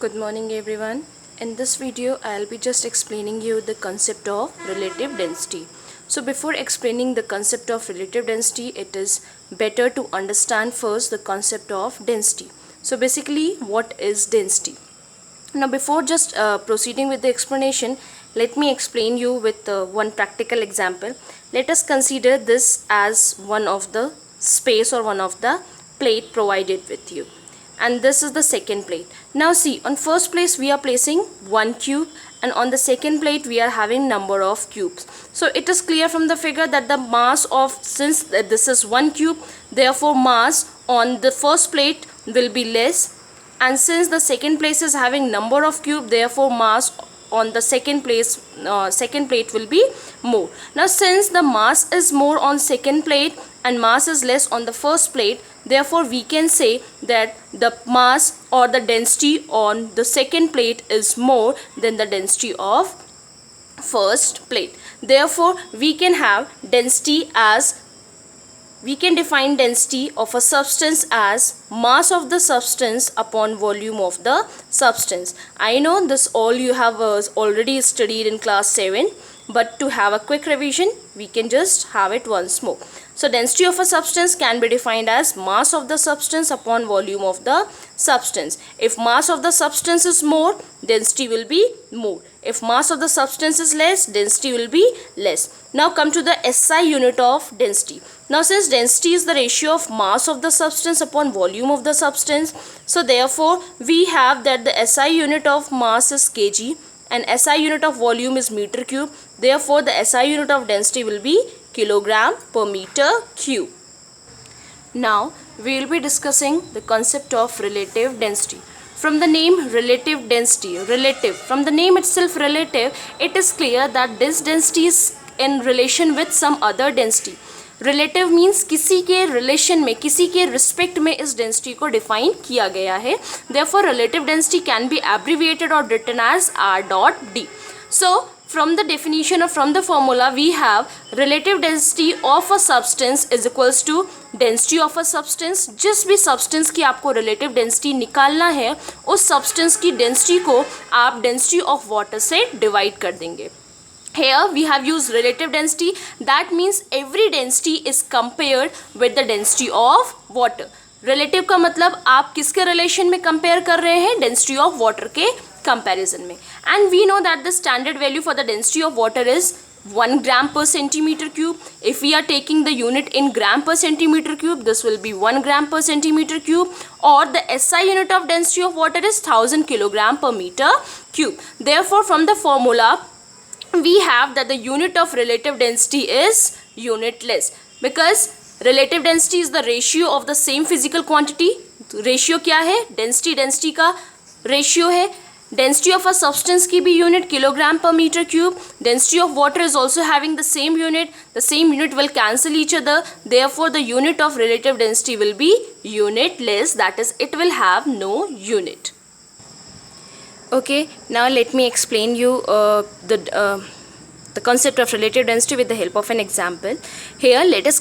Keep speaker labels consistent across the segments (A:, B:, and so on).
A: Good morning everyone. In this video I'll be just explaining you the concept of relative density. So before explaining the concept of relative density, it is better to understand first the concept of density. So basically, what is density? Now before just proceeding with the explanation, let me explain you with one practical example. Let us consider this as one of the space or one of the plate provided with you, and this is the second plate. Now see, on first place we are placing one cube, and on the second plate we are having number of cubes. So it is clear from the figure that the mass of, since this is one cube, therefore mass on the first plate will be less, and since the second place is having number of cube, therefore mass on the second plate will be more. Now since the mass is more on second plate and mass is less on the first plate, therefore we can say that the mass or the density on the second plate is more than the density of first plate. Therefore we can have density as, we can define density of a substance as mass of the substance upon volume of the substance. I know this all you have already studied in class 7, but to have a quick revision we can just have it once more. So density of a substance can be defined as mass of the substance upon volume of the substance. If mass of the substance is more, density will be more. If mass of the substance is less, density will be less. Now come to the SI unit of density. Now since density is the ratio of mass of the substance upon volume of the substance, so therefore we have that the SI unit of mass is kg and SI unit of volume is meter cube. Therefore the SI unit of density will be kilogram per meter cube. Now we will be discussing the concept of relative density. From the name relative density, relative, from the name itself relative, it is clear that this density is in relation with some other density. Relative means किसी के relation में, किसी के respect में इस density को define किया गया है. Therefore relative density can be abbreviated और written as R.D. So from the definition or from the formula we have relative density of a substance is equals to density of a substance. जिस भी substance की आपको relative density निकालना है, उस substance की density को आप density of water से divide कर देंगे. Here we have used relative density, that means every density is compared with the density of water. Relative का मतलब आप किसके relation में compare कर रहे हैं, density of water के comparison में. And we know that the standard value for the density of water is 1 gram per centimeter cube. If we are taking the unit in gram per centimeter cube, this will be 1 gram per centimeter cube, or the SI unit of density of water is 1000 kilogram per meter cube. Therefore from the formula we have that the unit of relative density is unitless, because relative density is the ratio of the same physical quantity. Ratio क्या है, density का ratio है. Density of a substance की भी unit kilogram per metre cube. Density of water is also having the same unit will cancel each other. Therefore the unit of relative density will be unitless, that is it will have no unit. Okay, now let me explain you the concept of relative density with the help of an example. Here let us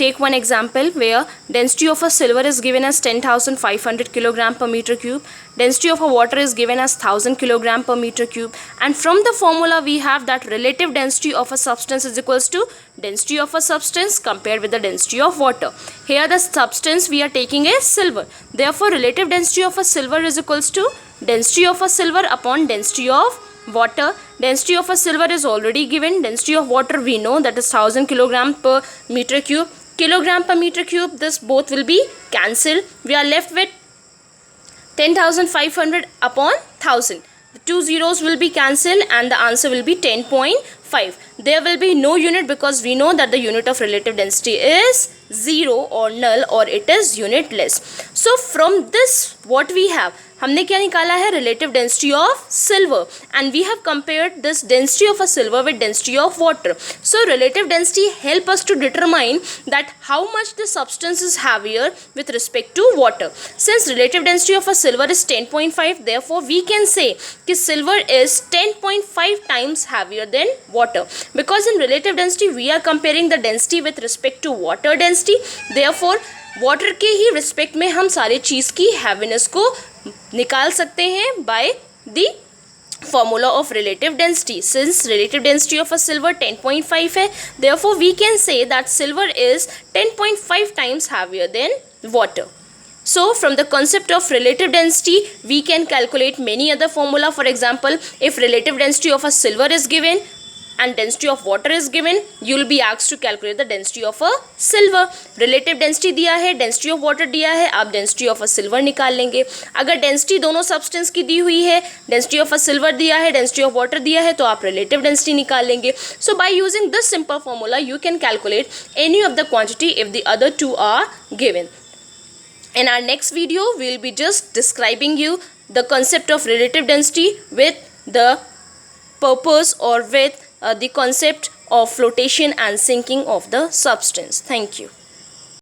A: take one example where density of a silver is given as 10,500 kilogram per meter cube. Density of a water is given as 1000 kilogram per meter cube, and from the formula we have that relative density of a substance is equals to density of a substance compared with the density of water. Here the substance we are taking is silver. Therefore relative density of a silver is equals to density of a silver upon density of water. Density of a silver is already given. Density of water we know that is 1000 kilogram per meter cube. Kilogram per meter cube, this both will be cancelled. We are left with 10,500 upon 1000. The two zeros will be cancelled and the answer will be 10.5. There will be no unit because we know that the unit of relative density is 0 or null, or it is unitless. So from this what we have, हमने क्या निकाला है, relative density of silver, and we have compared this density of a silver with density of water. So relative density help us to determine that how much the substance is heavier with respect to water. Since relative density of a silver is 10.5, therefore we can say कि silver is 10.5 times heavier than water, because in relative density we are comparing the density with respect to water density. Therefore water के ही respect में हम सारे चीज़ की heaviness को निकाल सकते हैं by the formula of relative density. Since relative density of a silver 10.5 है, therefore we can say that silver is 10.5 times heavier than water. So from the concept of relative density we can calculate many other formula. For example, if relative density of a silver is given and density of water is given, you will be asked to calculate the density of a silver. relative density दिया है, density of water दिया है, आप density of a silver निकाल लेंगे. अगर density दोनों substance की दी हुई है, density of a silver दिया है, density of water दिया है, तो आप relative density निकाल लेंगे. So by using this simple formula you can calculate any of the quantity if the other two are given. In our next video we will be just describing you the concept of relative density with the purpose or with the concept of flotation and sinking of the substance. Thank you.